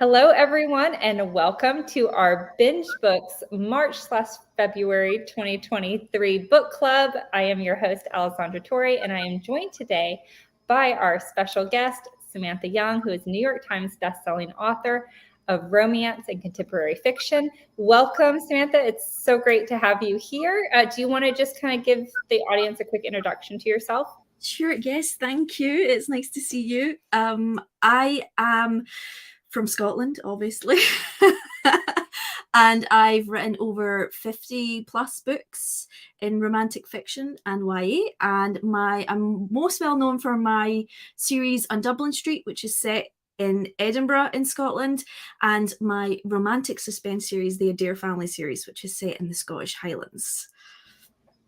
Hello, everyone, and welcome to our BingeBooks March/February 2023 book club. I am your host, Alessandra Torre, and I am joined today by our special guest, Samantha Young, who is a New York Times bestselling author of romance and contemporary fiction. Welcome, Samantha. It's so great to have you here. Do you want to just kind of give the audience a quick introduction to yourself? Sure, yes, thank you. It's nice to see you. I am from Scotland, obviously. And I've written over 50 plus books in romantic fiction and YA. And I'm most well known for my series on Dublin Street, which is set in Edinburgh in Scotland, and my romantic suspense series, the Adair Family series, which is set in the Scottish Highlands.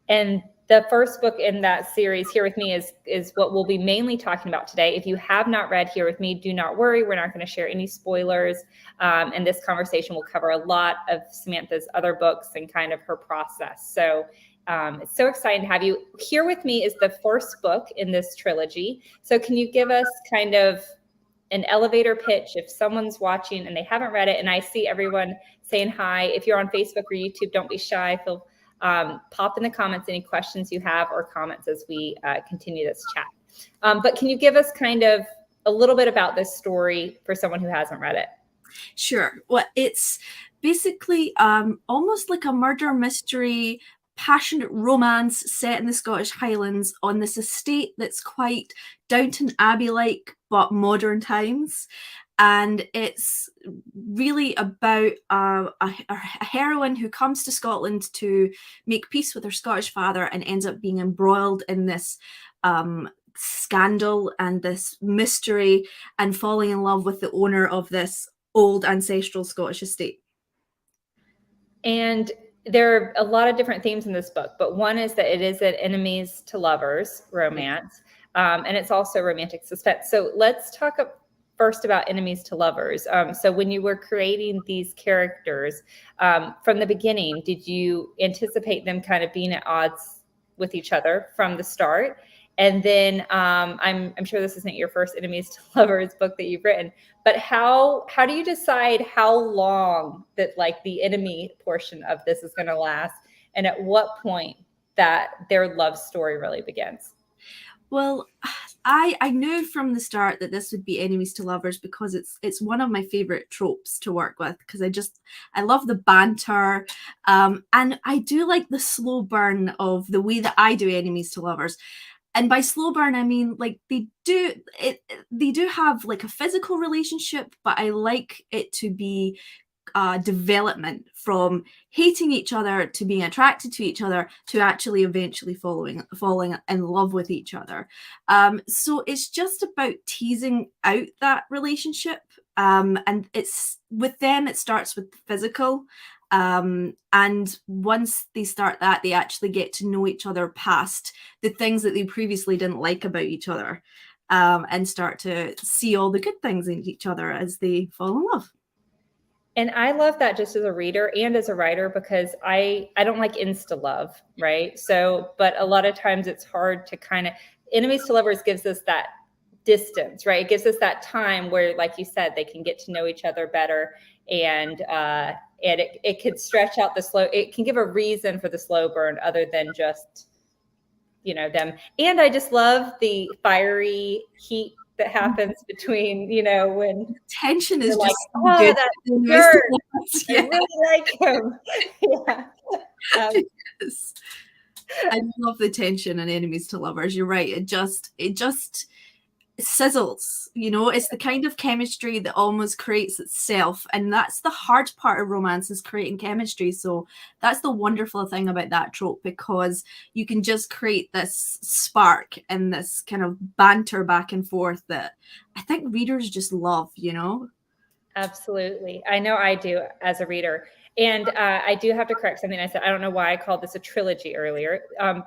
And the first book in that series, Here With Me, is what we'll be mainly talking about today. If you have not read Here With Me, do not worry. We're not going to share any spoilers. And this conversation will cover a lot of Samantha's other books and kind of her process. So it's so exciting to have you. Here With Me is the first book in this trilogy. So can you give us kind of an elevator pitch if someone's watching and they haven't read it? And I see everyone saying hi. If you're on Facebook or YouTube, don't be shy. Pop in the comments any questions you have or comments as we continue this chat. But can you give us kind of a little bit about this story for someone who hasn't read it? Sure. Well, it's basically almost like a murder mystery, passionate romance set in the Scottish Highlands on this estate that's quite Downton Abbey-like, but modern times. And it's really about a heroine who comes to Scotland to make peace with her Scottish father and ends up being embroiled in this scandal and this mystery and falling in love with the owner of this old ancestral Scottish estate. And there are a lot of different themes in this book, but one is that it is an enemies to lovers romance, and it's also romantic suspense. So let's talk first about enemies to lovers. So when you were creating these characters from the beginning, did you anticipate them kind of being at odds with each other from the start? And then I'm sure this isn't your first enemies to lovers book that you've written, but how do you decide how long that like the enemy portion of this is going to last, and at what point that their love story really begins? Well, I knew from the start that this would be enemies to lovers because it's one of my favorite tropes to work with, because I love the banter, and I do like the slow burn of the way that I do enemies to lovers. And by slow burn, I mean like they do have like a physical relationship, but I like it to be development from hating each other to being attracted to each other to actually eventually falling in love with each other. So it's just about teasing out that relationship. And it's with them, it starts with the physical. And once they start that, they actually get to know each other past the things that they previously didn't like about each other, and start to see all the good things in each other as they fall in love. And I love that just as a reader and as a writer, because I don't like insta love, right? So, but a lot of times it's hard to kind of, enemies to lovers gives us that distance, right? It gives us that time where, like you said, they can get to know each other better, and it could stretch out it can give a reason for the slow burn other than just, them. And I just love the fiery heat that happens between, when tension is like, just oh, good. that jerk. I really like him. Yeah. Yes. I love the tension in enemies to lovers. You're right. It just sizzles, it's the kind of chemistry that almost creates itself, and that's the hard part of romance, is creating chemistry. So that's the wonderful thing about that trope, because you can just create this spark and this kind of banter back and forth that I think readers just love. Absolutely. I know I do as a reader. And I do have to correct something I said. I don't know why I called this a trilogy earlier,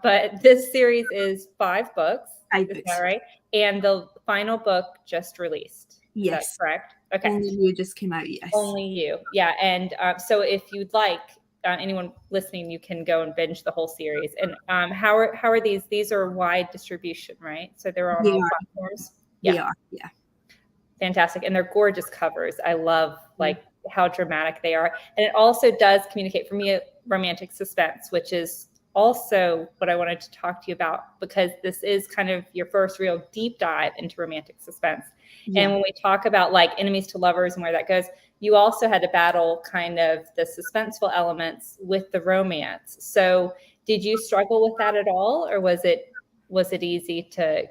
but this series is 5 books. Is that right? And the final book just released. Yes. Is that correct? Okay. Only You just came out. Yes. Only You. Yeah. And so if you'd like, anyone listening, you can go and binge the whole series. And how are these? These are wide distribution, right? So they're on all platforms. Yeah. They are. Yeah. Fantastic. And they're gorgeous covers. I love like how dramatic they are. And it also does communicate for me romantic suspense, which is also what I wanted to talk to you about, because this is kind of your first real deep dive into romantic suspense. Yeah. And when we talk about like enemies to lovers and where that goes, you also had to battle kind of the suspenseful elements with the romance. So did you struggle with that at all, or was it easy to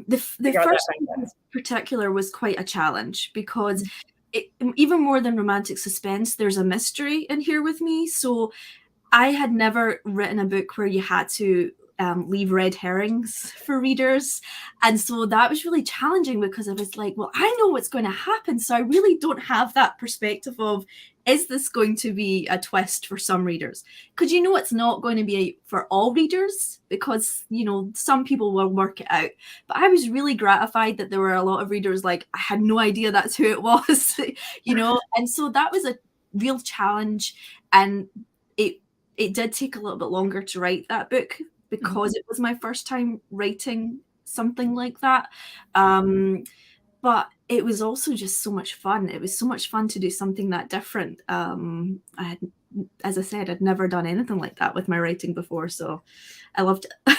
the first one in particular was quite a challenge, because even more than romantic suspense, there's a mystery in Here With Me. So I had never written a book where you had to leave red herrings for readers. And so that was really challenging, because I was like, well, I know what's going to happen. So I really don't have that perspective of, is this going to be a twist for some readers? Because it's not going to be for all readers, because, some people will work it out. But I was really gratified that there were a lot of readers like, I had no idea that's who it was, And so that was a real challenge. And it did take a little bit longer to write that book, because it was my first time writing something like that. But it was also just so much fun. It was so much fun to do something that different. As I said, I'd never done anything like that with my writing before, so I loved it.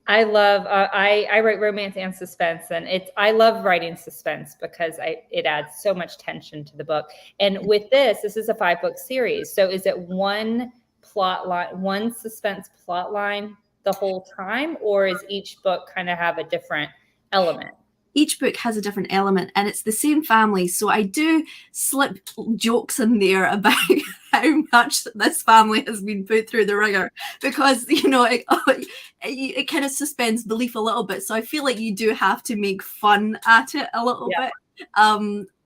I love, I write romance and suspense, and I love writing suspense because it adds so much tension to the book. And with this is a 5-book series. So is it one plot line, one suspense plot line the whole time, or is each book kind of have a different element? Each book has a different element, and it's the same family. So I do slip jokes in there about how much this family has been put through the ringer, because, it kind of suspends belief a little bit. So I feel like you do have to make fun at it a little bit.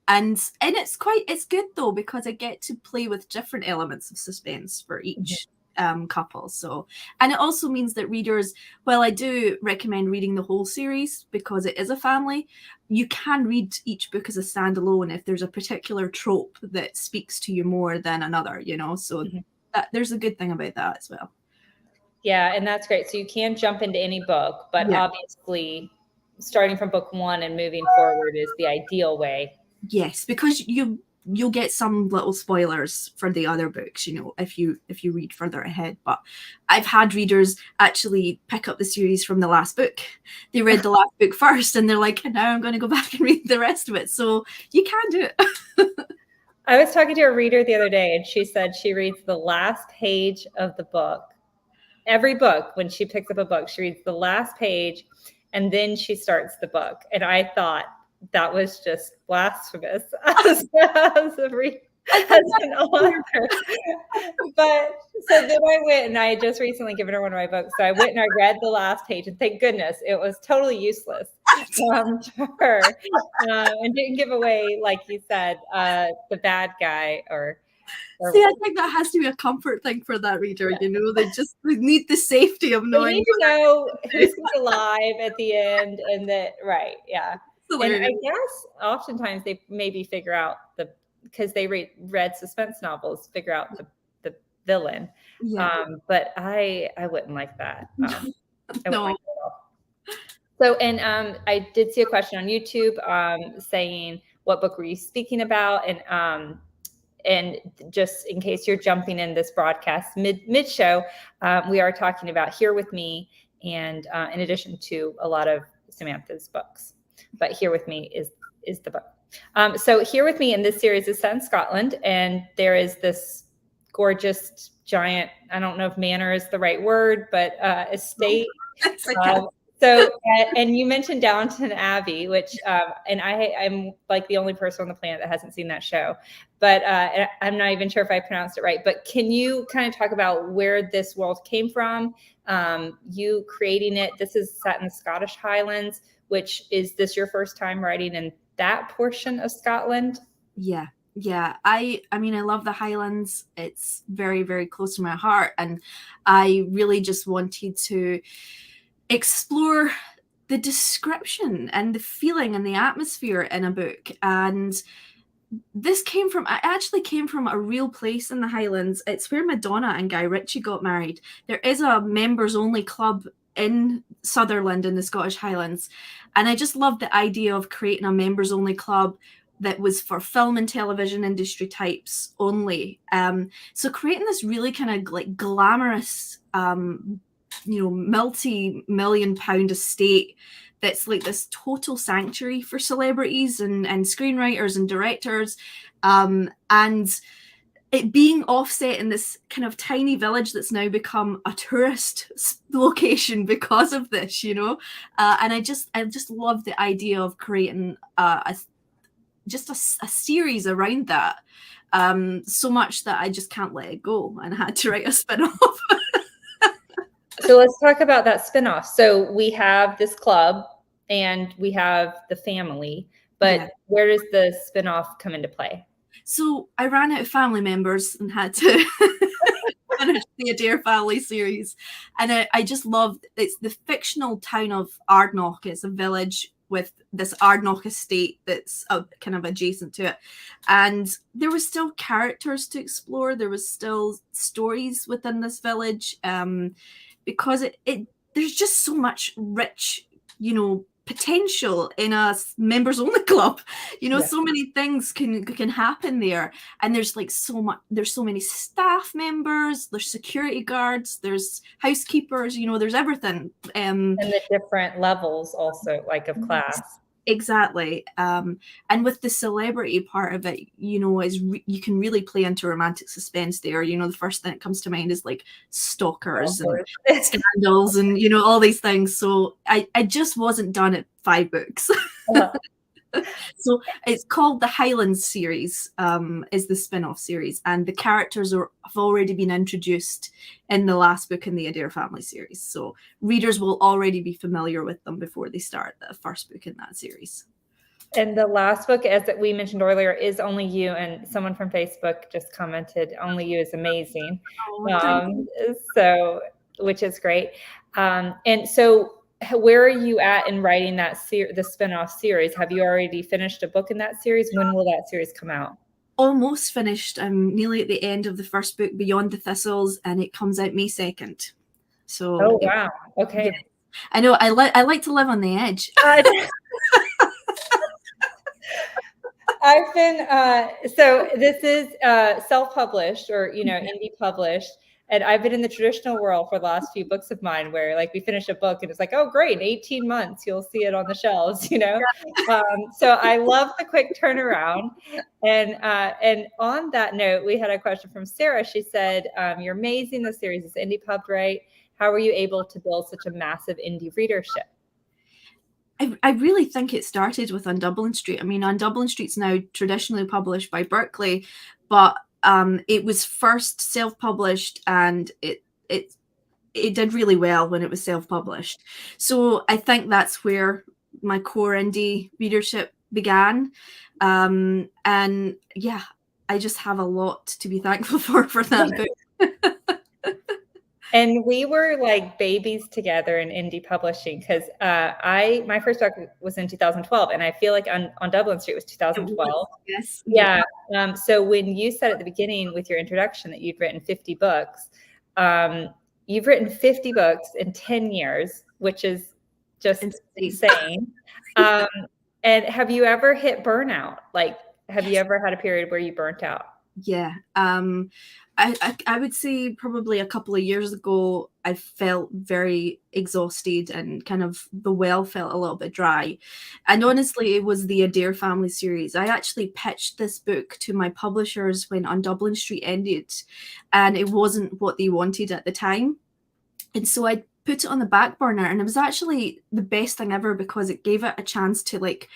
And it's good though, because I get to play with different elements of suspense for each couple. So, and it also means that readers, while I do recommend reading the whole series because it is a family, you can read each book as a standalone if there's a particular trope that speaks to you more than another, so that there's a good thing about that as well. Yeah, and that's great. So you can jump into any book, but obviously starting from book 1 and moving forward is the ideal way. Yes, because you'll get some little spoilers for the other books, if you read further ahead. But I've had readers actually pick up the series from the last book. They read the last book first, and they're like, now I'm going to go back and read the rest of it. So you can do it. I was talking to a reader the other day, and she said she reads the last page of the book. Every book, when she picks up a book, she reads the last page, and then she starts the book. And I thought that was just blasphemous as an author. But so then I went, and I had just recently given her one of my books. So I went and I read the last page, and thank goodness it was totally useless to her, and didn't give away, like you said, the bad guy or See, I think that has to be a comfort thing for that reader. They need the safety of knowing. They need to know who's alive at the end, and that And I guess oftentimes they maybe figure out because they read suspense novels, figure out the villain. But I wouldn't like that. No. So, and I did see a question on YouTube saying, what book were you speaking about? And just in case you're jumping in this broadcast mid show, we are talking about Here With Me, and in addition to a lot of Samantha's books. But Here With Me is the book. So Here With Me in this series is set in Scotland, and there is this gorgeous giant, I don't know if manor is the right word, but estate. And you mentioned Downton Abbey, which, and I'm like the only person on the planet that hasn't seen that show, but I'm not even sure if I pronounced it right. But can you kind of talk about where this world came from? You creating it. This is set in the Scottish Highlands, which is this your first time writing in that portion of Scotland? Yeah. I mean, I love the Highlands. It's very, very close to my heart. And I really just wanted to explore the description and the feeling and the atmosphere in a book. And this actually came from a real place in the Highlands. It's where Madonna and Guy Ritchie got married. There is a members only club in Sutherland in the Scottish Highlands. And I just loved the idea of creating a members only club that was for film and television industry types only. So creating this really kind of like glamorous, multi-million pound estate that's like this total sanctuary for celebrities and screenwriters and directors. And it being offset in this kind of tiny village that's now become a tourist location because of this, and I just love the idea of creating a series around that, so much that I just can't let it go, and I had to write a spin-off. So let's talk about that spin-off. So we have this club and we have the family, but where does the spin-off come into play? So I ran out of family members and had to finish the Adair Family series. And I just loved, it's the fictional town of Ardknock. It's a village with this Ardknock estate that's kind of adjacent to it. And there was still characters to explore. There was still stories within this village, because there's just so much rich, potential in a members only club. So many things can happen there, and there's like there's so many staff members, there's security guards, there's housekeepers, there's everything, and the different levels also, like, of class. Exactly. And with the celebrity part of it, you can really play into romantic suspense there. The first thing that comes to mind is like stalkers and scandals and, all these things. So I just wasn't done at 5 books. So it's called the Highlands series, is the spin-off series, and the characters have already been introduced in the last book in the Adair Family series. So readers will already be familiar with them before they start the first book in that series. And the last book, as we mentioned earlier, is Only You, and someone from Facebook just commented, Only You is amazing. So, which is great. And so where are you at in writing that the spin-off series? Have you already finished a book in that series? When will that series come out? Almost finished. I'm nearly at the end of the first book, Beyond the Thistles, and it comes out May 2nd. So oh wow, okay. Yeah. I know, I like to live on the edge. I've been so this is self-published, or indie published. And I've been in the traditional world for the last few books of mine where, like, we finish a book and it's like, oh, great, in 18 months, you'll see it on the shelves, So I love the quick turnaround. And on that note, we had a question from Sarah. She said, you're amazing. The series is indie pubbed, right? How were you able to build such a massive indie readership? I really think it started with On Dublin Street. I mean, On Dublin Street's now traditionally published by Berkeley, but it was first self-published, and it did really well when it was self-published. So I think that's where my core indie readership began. And yeah, I just have a lot to be thankful for that book. And we were like babies together in indie publishing, because my first book was in 2012, and I feel like on Dublin Street was 2012. Yes. Yeah. So when you said at the beginning with your introduction that you'd written 50 books, you've written 50 books in 10 years, which is just insane. And have you ever hit burnout? Like, have you ever had a period where you burnt out? Yeah. I would say probably a couple of years ago, I felt very exhausted, and kind of the well felt a little bit dry. And honestly, it was the Adair Family series. I actually pitched this book to my publishers when On Dublin Street ended, and it wasn't what they wanted at the time. And so I put it on the back burner, and it was actually the best thing ever, because it gave it a chance to like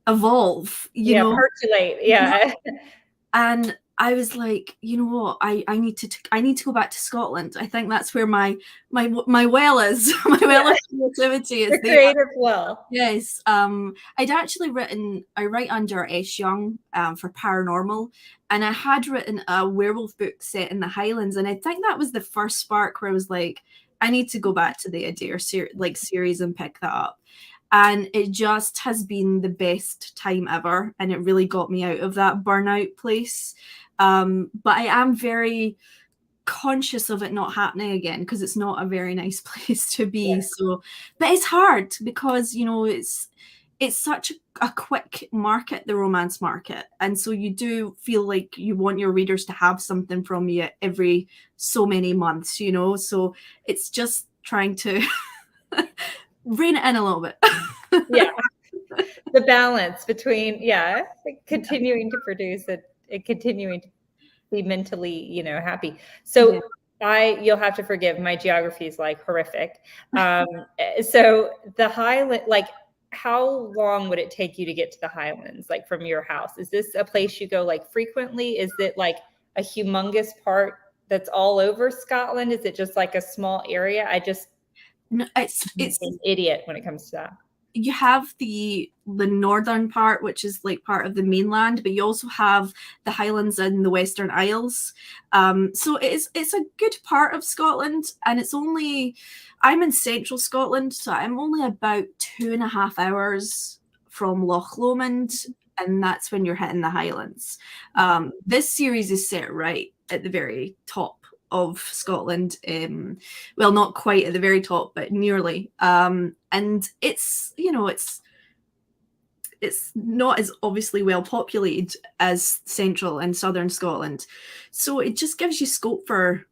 evolve, percolate. Yeah. And I was like, you know what, I need to go back to Scotland. I think that's where my well is. My well of creativity is the creative well. Yes. I'd actually I write under S. Young for paranormal, and I had written a werewolf book set in the Highlands, and I think that was the first spark where I was like, I need to go back to the Adair series and pick that up. And it just has been the best time ever, and it really got me out of that burnout place. But I am very conscious of it not happening again, because it's not a very nice place to be. Yeah. So, but it's hard because, you know, it's such a quick market, the romance market. And so you do feel like you want your readers to have something from you every so many months, you know? So it's just trying to rein it in a little bit. Yeah. The balance between, like continuing to produce it and continuing to be mentally, you know, happy. So you'll have to forgive, my geography is like horrific. So the Highland, like, how long would it take you to get to the Highlands, like from your house? Is this a place you go like frequently? Is it like a humongous part that's all over Scotland? Is it just like a small area? No, it's an idiot when it comes to that. You have the northern part, which is like part of the mainland, but you also have the Highlands and the Western Isles. So it's a good part of Scotland, and I'm in central Scotland, so I'm only about 2.5 hours from Loch Lomond, and that's when you're hitting the Highlands. This series is set right at the very top of Scotland, well, not quite at the very top, but nearly. And it's, you know, it's not as obviously well populated as central and southern Scotland, so it just gives you scope for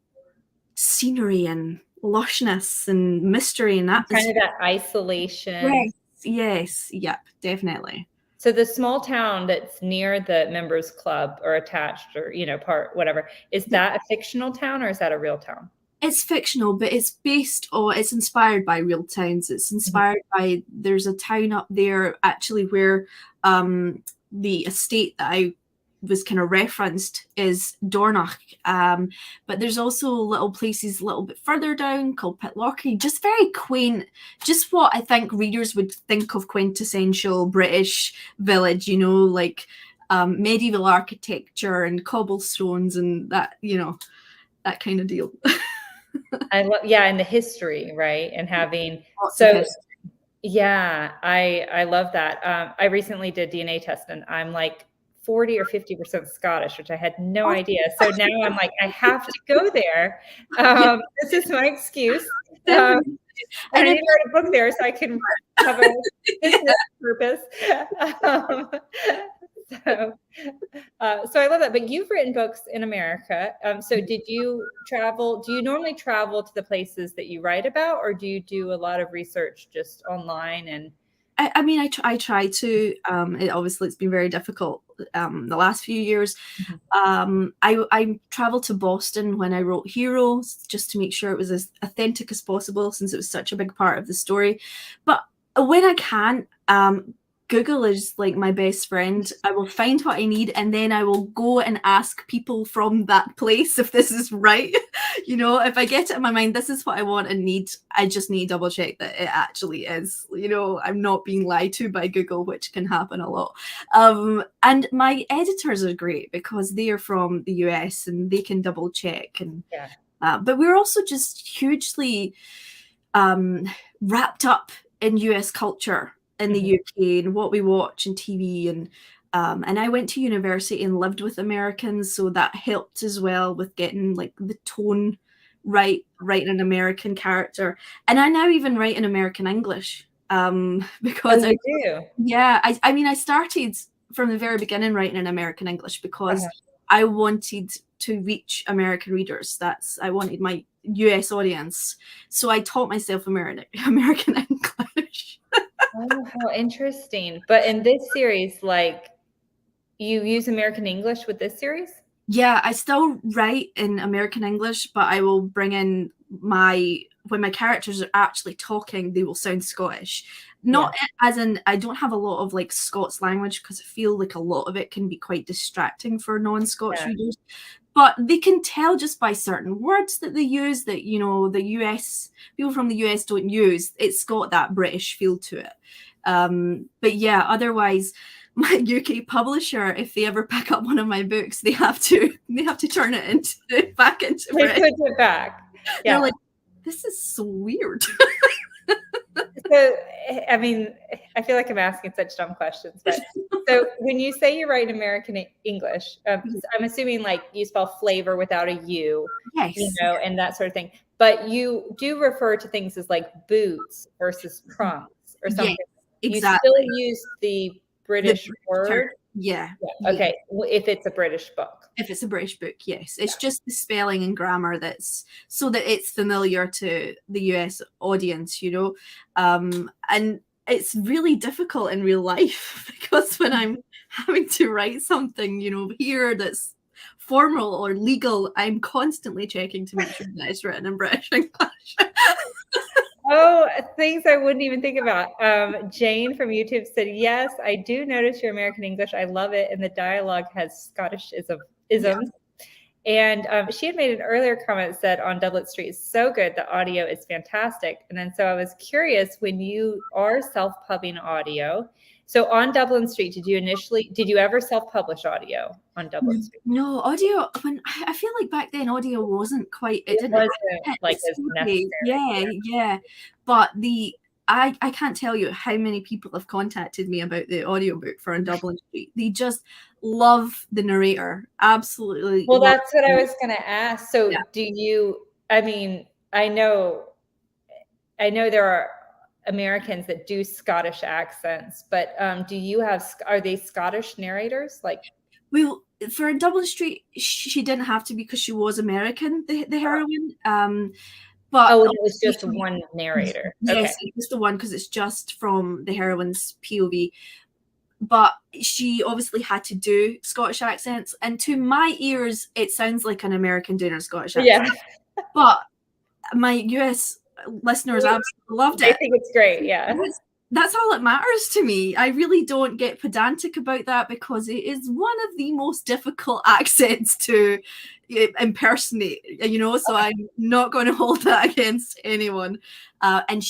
scenery and lushness and mystery and atmosphere. Kind of that isolation. Yes, yep, definitely. So the small town that's near the members club or attached or, you know, part, whatever, is that a fictional town or is that a real town? It's fictional, but it's it's inspired by real towns. It's inspired by, there's a town up there actually where the estate that I was kind of referenced is Dornoch. But there's also little places a little bit further down called Pitlochry, just very quaint, just what I think readers would think of quintessential British village, you know, like medieval architecture and cobblestones and that, you know, that kind of deal. I love, and the history, right? And having, I love that. I recently did DNA test and I'm like 40 or 50% Scottish, which I had no idea. So now I'm like, I have to go there. This is my excuse. I need to write a book there so I can have a business purpose. So I love that. But you've written books in America. So did you travel? Do you normally travel to the places that you write about, or do you do a lot of research just online? And I mean, I try to. It's been very difficult the last few years. I traveled to Boston when I wrote Heroes, just to make sure it was as authentic as possible, since it was such a big part of the story. But when I can, Google is like my best friend. I will find what I need and then I will go and ask people from that place if this is right. You know, if I get it in my mind, this is what I want and need, I just need to double check that it actually is. You know, I'm not being lied to by Google, which can happen a lot. And my editors are great because they are from the US and they can double check. And but we're also just hugely wrapped up in US culture in the UK and what we watch and TV, and I went to university and lived with Americans, so that helped as well with getting like the tone right, writing an American character. And I now even write in American English because I mean I started from the very beginning writing in American English because I wanted to reach American readers. I wanted my US audience, so I taught myself American English. Oh, how interesting. But in this series, like, you use American English with this series? Yeah, I still write in American English, but I will bring in when my characters are actually talking, they will sound Scottish. Not as in, I don't have a lot of like Scots language because I feel like a lot of it can be quite distracting for non-Scots readers. But they can tell just by certain words that they use that, you know, the US, people from the US don't use. It's got that British feel to it. But yeah, otherwise, my UK publisher, if they ever pick up one of my books, they have to turn it back into British. They put it back. They're like, this is so weird. So, I mean, I feel like I'm asking such dumb questions, but so when you say you write American English, I'm assuming like you spell flavor without a U, Yes. you know, and that sort of thing. But you do refer to things as like boots versus trunks or something. Yes, You exactly. still use the British word. Yeah. Okay. If it's a British book. If it's a British book, yes. It's just the spelling and grammar that's so that it's familiar to the US audience, you know. And it's really difficult in real life because when I'm having to write something, you know, here that's formal or legal, I'm constantly checking to make sure that it's written in British English. Oh, things I wouldn't even think about. Jane from YouTube said, yes, I do notice your American English. I love it. And the dialogue has Scottish isms. Yeah. And she had made an earlier comment that said on Doublet Street is so good. The audio is fantastic. And then so I was curious, when you are self-pubbing audio, so on Dublin Street, did you ever self-publish audio on Dublin Street? No, audio, when I feel like back then audio wasn't quite, it didn't wasn't hit like the as speed. necessary. Yeah. But I can't tell you how many people have contacted me about the audiobook for On Dublin Street. They just love the narrator. Absolutely. Well, love that's what I him. was going to ask. So Yeah. do you, I mean, I know there are Americans that do Scottish accents, but are they Scottish narrators? Like, Well, for Dublin Street, she didn't have to because she was American, the heroine. But oh, it was just one narrator. Yes, it's just the one because it's just from the heroine's POV. But she obviously had to do Scottish accents, and to my ears, it sounds like an American doing a Scottish accent. Yeah. But my US listeners absolutely loved it. I think it's great. Yeah. That's all that matters to me. I really don't get pedantic about that because it is one of the most difficult accents to impersonate, you know, so I'm not going to hold that against anyone. And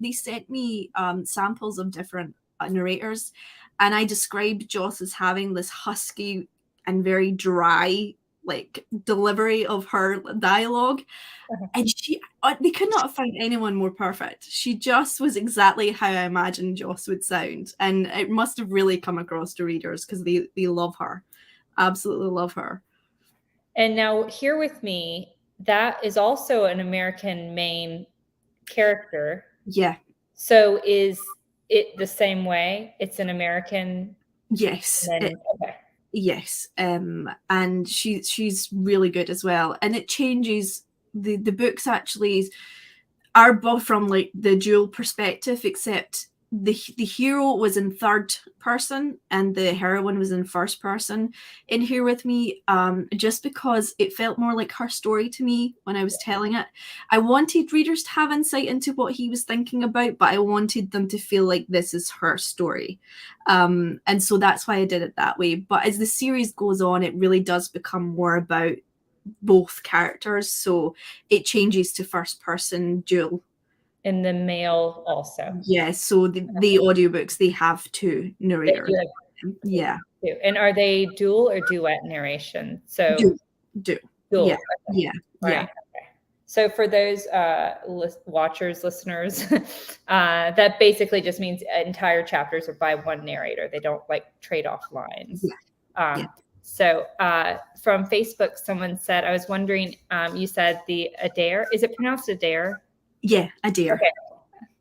they sent me samples of different narrators, and I described Joss as having this husky and very dry like delivery of her dialogue. And they could not have found anyone more perfect. She just was exactly how I imagined Joss would sound. And it must have really come across to readers because they love her. Absolutely love her. And now Here With Me, that is also an American main character. Yeah. So is it the same way? It's an American? Yes. Okay. Yes. And she's really good as well. And it changes the books actually are both from like the dual perspective, except the hero was in third person and the heroine was in first person in Here With Me, just because it felt more like her story to me when I was telling it. I wanted readers to have insight into what he was thinking about, but I wanted them to feel like this is her story. And so that's why I did it that way. But as the series goes on, it really does become more about both characters, so it changes to first person dual. And the male also. Yeah, so the audiobooks, they have two narrators. Yeah. And are they dual or duet narration? So dual. Dual. Yeah. Okay. Yeah. Right. Okay. So for those watchers, listeners, that basically just means entire chapters are by one narrator. They don't like trade off lines. Yeah. So from Facebook, someone said, I was wondering, you said the Adair, is it pronounced Adair? Yeah, Adair. Okay.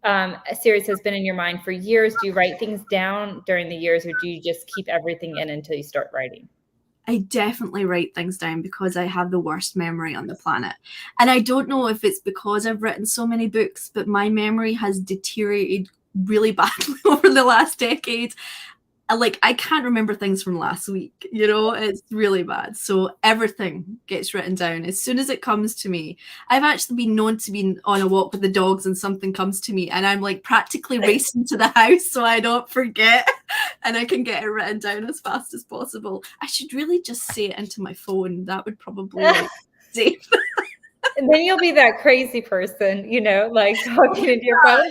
A series has been in your mind for years. Do you write things down during the years, or do you just keep everything in until you start writing? I definitely write things down because I have the worst memory on the planet. And I don't know if it's because I've written so many books, but my memory has deteriorated really badly over the last decade. Like, I can't remember things from last week, you know, it's really bad. So everything gets written down as soon as it comes to me. I've actually been known to be on a walk with the dogs and something comes to me and I'm like practically racing to the house so I don't forget and I can get it written down as fast as possible. I should really just say it into my phone. That would probably save. And then you'll be that crazy person, you know, like talking into your phone,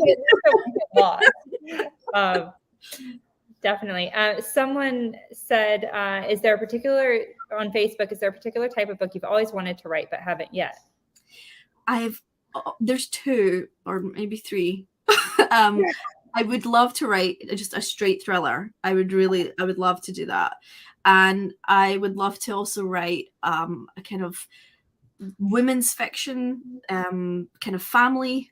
but you're lost. Definitely. Someone said, is there a particular type of book you've always wanted to write but haven't yet? There's two or maybe three. I would love to write just a straight thriller. I would love to do that. And I would love to also write a kind of women's fiction, kind of family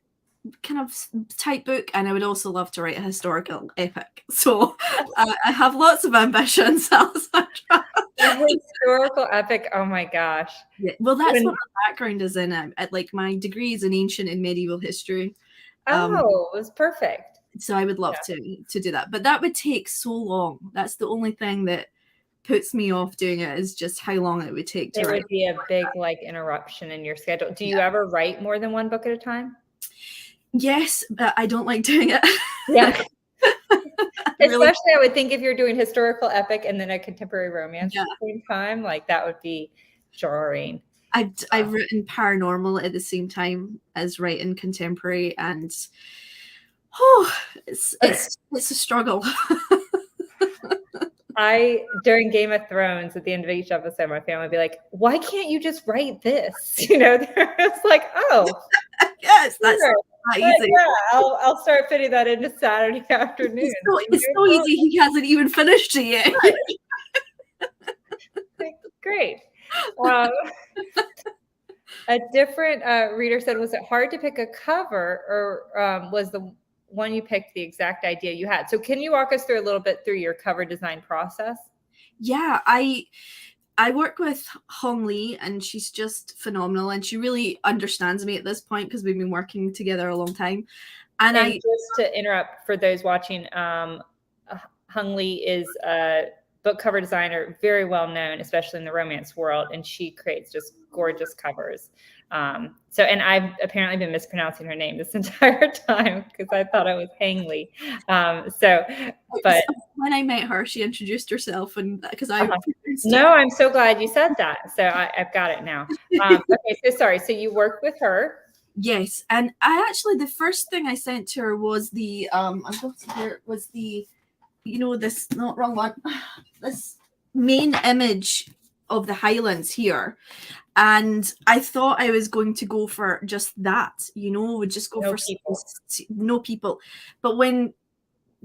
kind of type book, and I would also love to write a historical epic. So I have lots of ambitions. A historical epic. Oh my gosh. Yeah. Well, that's what my background is in. Like my degree is in ancient and medieval history. It was perfect. So I would love to do that, but that would take so long. That's the only thing that puts me off doing it, is just how long it would take to write. It would be a big like interruption in your schedule. Do you ever write more than one book at a time? Yes, but I don't like doing it. Yeah. Especially, I would think if you're doing historical epic and then a contemporary romance at the same time, like that would be jarring. I've written paranormal at the same time as writing contemporary, and it's a struggle. During Game of Thrones, at the end of each episode, my family would be like, "Why can't you just write this?" You know, it's like, "Oh, yes, that's not easy." Yeah, I'll start fitting that into Saturday afternoon. It's so easy. He hasn't even finished it yet. Great. A different reader said, "Was it hard to pick a cover, or was the one you picked the exact idea you had?" So can you walk us through a little bit through your cover design process? Yeah, I work with Hong Lee, and she's just phenomenal, and she really understands me at this point because we've been working together a long time. And just to interrupt for those watching, Hong Lee is a book cover designer, very well known, especially in the romance world, and she creates just gorgeous covers. And I've apparently been mispronouncing her name this entire time because I thought it was Hang Lee. But when I met her, she introduced herself, and because no, I'm so glad you said that. So I've got it now. Okay, so sorry. So you worked with her. Yes, and I actually, the first thing I sent to her was the this, not wrong one, this main image of the Highlands here. And I thought I was going to go for just that, would just go no people. But when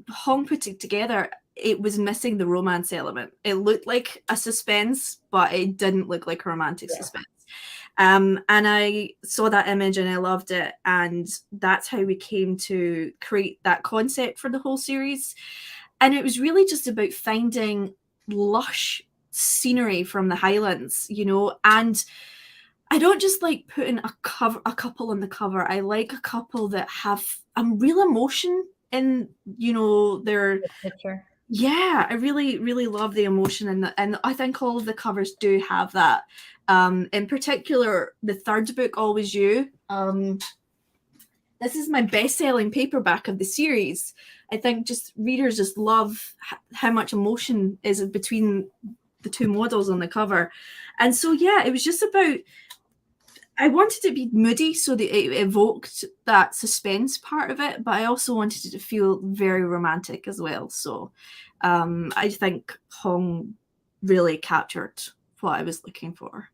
Hong put it together, it was missing the romance element. It looked like a suspense, but it didn't look like a romantic suspense. And I saw that image and I loved it. And that's how we came to create that concept for the whole series. And it was really just about finding lush scenery from the Highlands, and I don't just like putting a couple on the cover. I like a couple that have a real emotion in, their picture. Yeah, I really, really love the emotion in that, and I think all of the covers do have that. In particular, the third book, Always You. This is my best-selling paperback of the series. I think readers just love how much emotion is between the two models on the cover. And so, yeah, it was just about, I wanted it to be moody so that it evoked that suspense part of it, but I also wanted it to feel very romantic as well. So I think Hong really captured what I was looking for.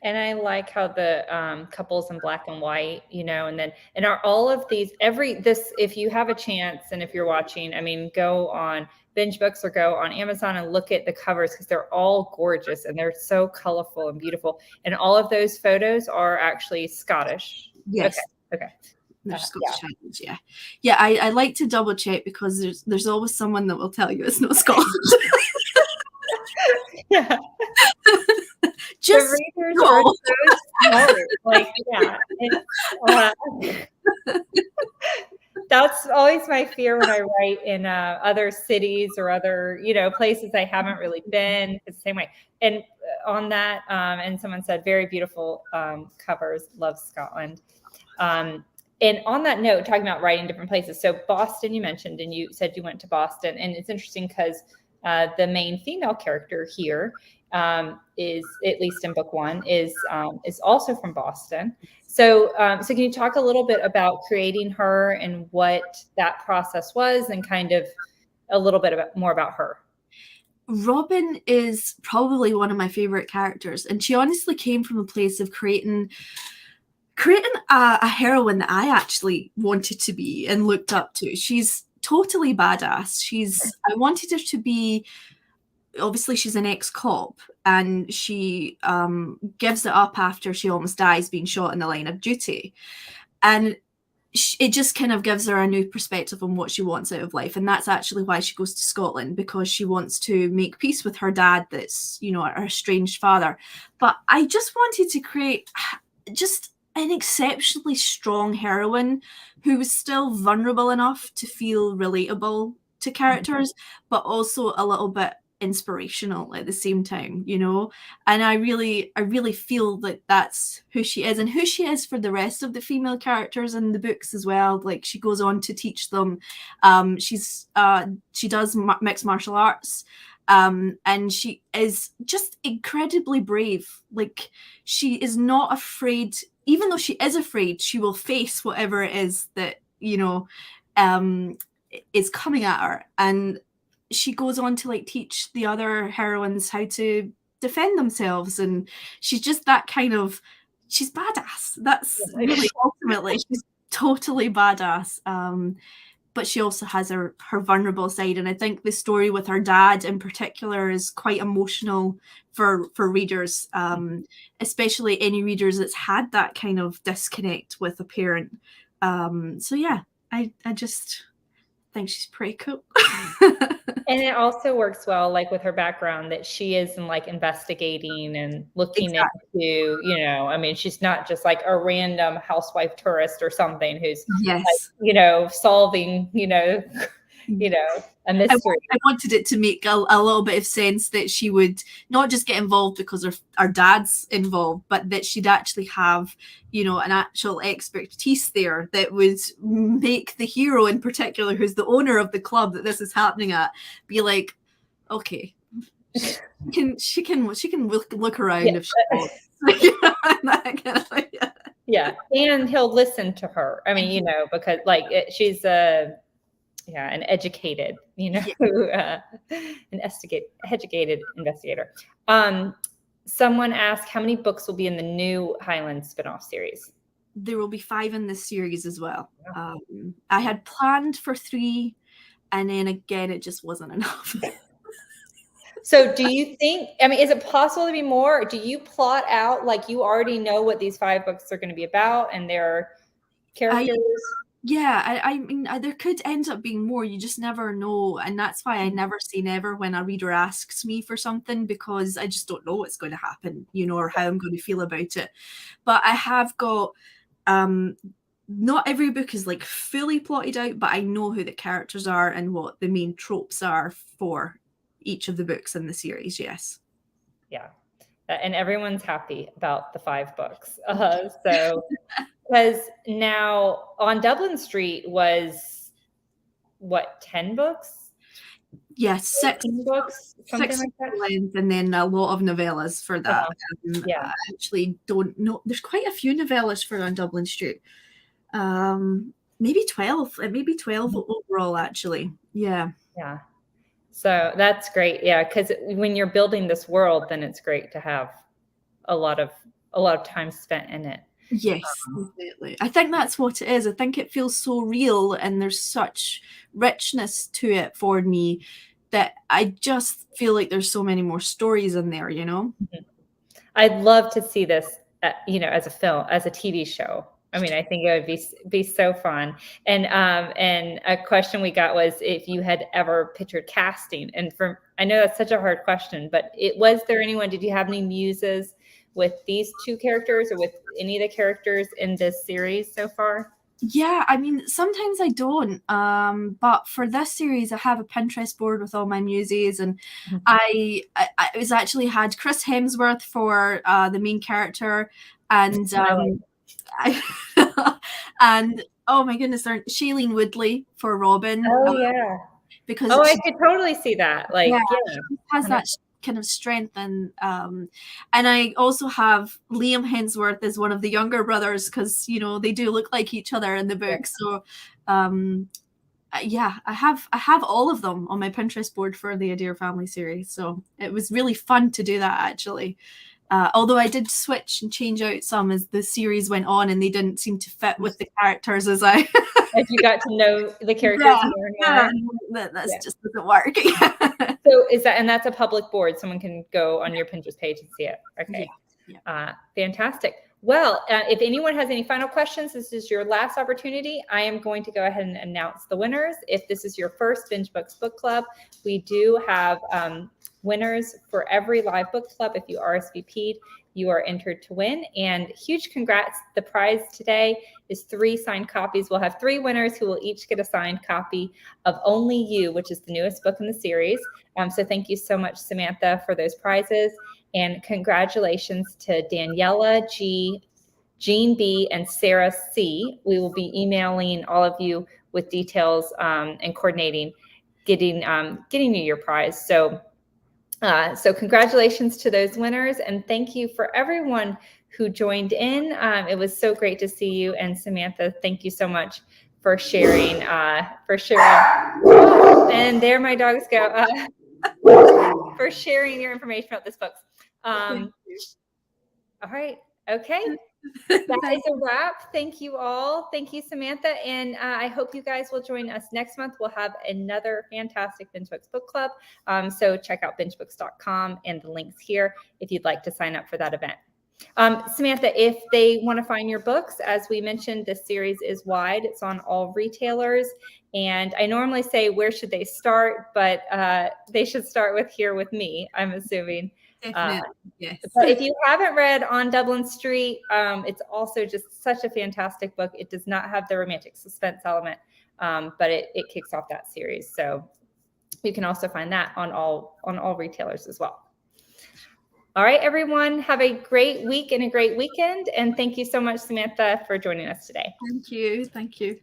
And I like how the couples in black and white, and are all of these, if you have a chance, and if you're watching, go on BingeBooks or go on Amazon and look at the covers, because they're all gorgeous and they're so colorful and beautiful. And all of those photos are actually Scottish. Yes. Okay. They're Scottish Highlands, yeah. Yeah, I like to double check because there's always someone that will tell you it's not Scottish. Yeah. Just the readers are so smart. Like, that's always my fear when I write in other cities or other, places I haven't really been. It's the same way. And on that, and someone said, very beautiful covers, love Scotland. And on that note, talking about writing different places. So Boston, you mentioned, and you said you went to Boston. And it's interesting because the main female character here is, at least in book one, is also from Boston. So can you talk a little bit about creating her and what that process was, and kind of a little bit more about her? Robin is probably one of my favorite characters, and she honestly came from a place of creating a heroine that I actually wanted to be and looked up to. She's totally badass. I wanted her to be, obviously she's an ex-cop, and she gives it up after she almost dies being shot in the line of duty. And it just kind of gives her a new perspective on what she wants out of life. And that's actually why she goes to Scotland, because she wants to make peace with her dad that's, you know, her estranged father. But I just wanted to create just an exceptionally strong heroine who was still vulnerable enough to feel relatable to characters, but also a little bit inspirational at the same time, you know. And I really feel that that's who she is, and who she is for the rest of the female characters in the books as well. Like, she goes on to teach them. She does mixed martial arts, and she is just incredibly brave. Like, she is not afraid. Even though she is afraid, she will face whatever it is that, you know, is coming at her. And she goes on to like teach the other heroines how to defend themselves, and she's just that kind of, she's badass. That's really ultimately, she's totally badass. But she also has her vulnerable side, and I think the story with her dad in particular is quite emotional for readers, especially any readers that's had that kind of disconnect with a parent. So yeah, I just think she's pretty cool. And it also works well, like with her background, that she is in like investigating and looking into, you know, I mean, she's not just like a random housewife tourist or something who's, like, you know, solving, you know, a mystery. I wanted it to make a little bit of sense that she would not just get involved because her dad's involved, but that she'd actually have, you know, an actual expertise there that would make the hero in particular, who's the owner of the club that this is happening at, be like, okay, she can look around if she wants. Yeah, and he'll listen to her. I mean, you know, because like she's an educated, you know, an educated investigator. Someone asked how many books will be in the new Highland spinoff series. There will be 5 in this series as well. I had planned for 3, and then again, it just wasn't enough. So do you think, I mean, is it possible to be more? Do you plot out, like, you already know what these 5 books are going to be about and their characters? I mean, there could end up being more. You just never know. And that's why I never say never when a reader asks me for something, because I just don't know what's going to happen, you know, or how I'm going to feel about it. But I have got, not every book is like fully plotted out, but I know who the characters are and what the main tropes are for each of the books in the series. Yes. Yeah. And everyone's happy about the 5 books. So, because now On Dublin Street was what, 10 books? Yes, 6 books, something like that. And then a lot of novellas for that. Yeah. I actually don't know. There's quite a few novellas for On Dublin Street. Maybe 12. Maybe 12 overall, actually. Yeah. Yeah. So that's great. Yeah, because when you're building this world, then it's great to have a lot of time spent in it. Yes, definitely. I think that's what it is. I think it feels so real, and there's such richness to it for me that I just feel like there's so many more stories in there, you know? Mm-hmm. I'd love to see this, you know, as a film, as a TV show. I mean, I think it would be so fun. And a question we got was if you had ever pictured casting. And I know that's such a hard question, but was there anyone? Did you have any muses with these 2 characters or with any of the characters in this series so far? Yeah, I mean, sometimes I don't. But for this series, I have a Pinterest board with all my muses, and I was actually had Chris Hemsworth for the main character, and and oh my goodness, Shailene Woodley for Robin. Oh yeah, because I could totally see that. Like, she has that kind of strength, and I also have Liam Hemsworth as one of the younger brothers, because you know they do look like each other in the book. So I have all of them on my Pinterest board for the Adair Family series. So it was really fun to do that, actually. Although I did switch and change out some as the series went on, and they didn't seem to fit with the characters as I. As you got to know the characters more and more. That just doesn't work. So and that's a public board. Someone can go on your Pinterest page and see it. Okay. Yeah. Fantastic. Well, if anyone has any final questions, this is your last opportunity. I am going to go ahead and announce the winners. If this is your first BingeBooks book club, we do have winners for every live book club. If you RSVP'd, you are entered to win. And huge congrats. The prize today is 3 signed copies. We'll have 3 winners who will each get a signed copy of Only You, which is the newest book in the series. So thank you so much, Samantha, for those prizes. And congratulations to Daniela G, Jean B, and Sarah C. We will be emailing all of you with details and coordinating getting you your prize. So congratulations to those winners, and thank you for everyone who joined in. It was so great to see you, and Samantha, thank you so much for sharing. And there my dogs go. For sharing your information about this book. All right. Okay. That is a wrap. Thank you all. Thank you, Samantha. And I hope you guys will join us next month. We'll have another fantastic BingeBooks book club. So check out bingebooks.com and the links here if you'd like to sign up for that event. Samantha, if they want to find your books, as we mentioned, this series is wide. It's on all retailers. And I normally say, where should they start? But they should start with Here With Me, I'm assuming. Definitely, yes. But if you haven't read On Dublin Street, it's also just such a fantastic book. It does not have the romantic suspense element, but it kicks off that series. So you can also find that on all retailers as well. All right, everyone, have a great week and a great weekend. And thank you so much, Samantha, for joining us today. Thank you. Thank you.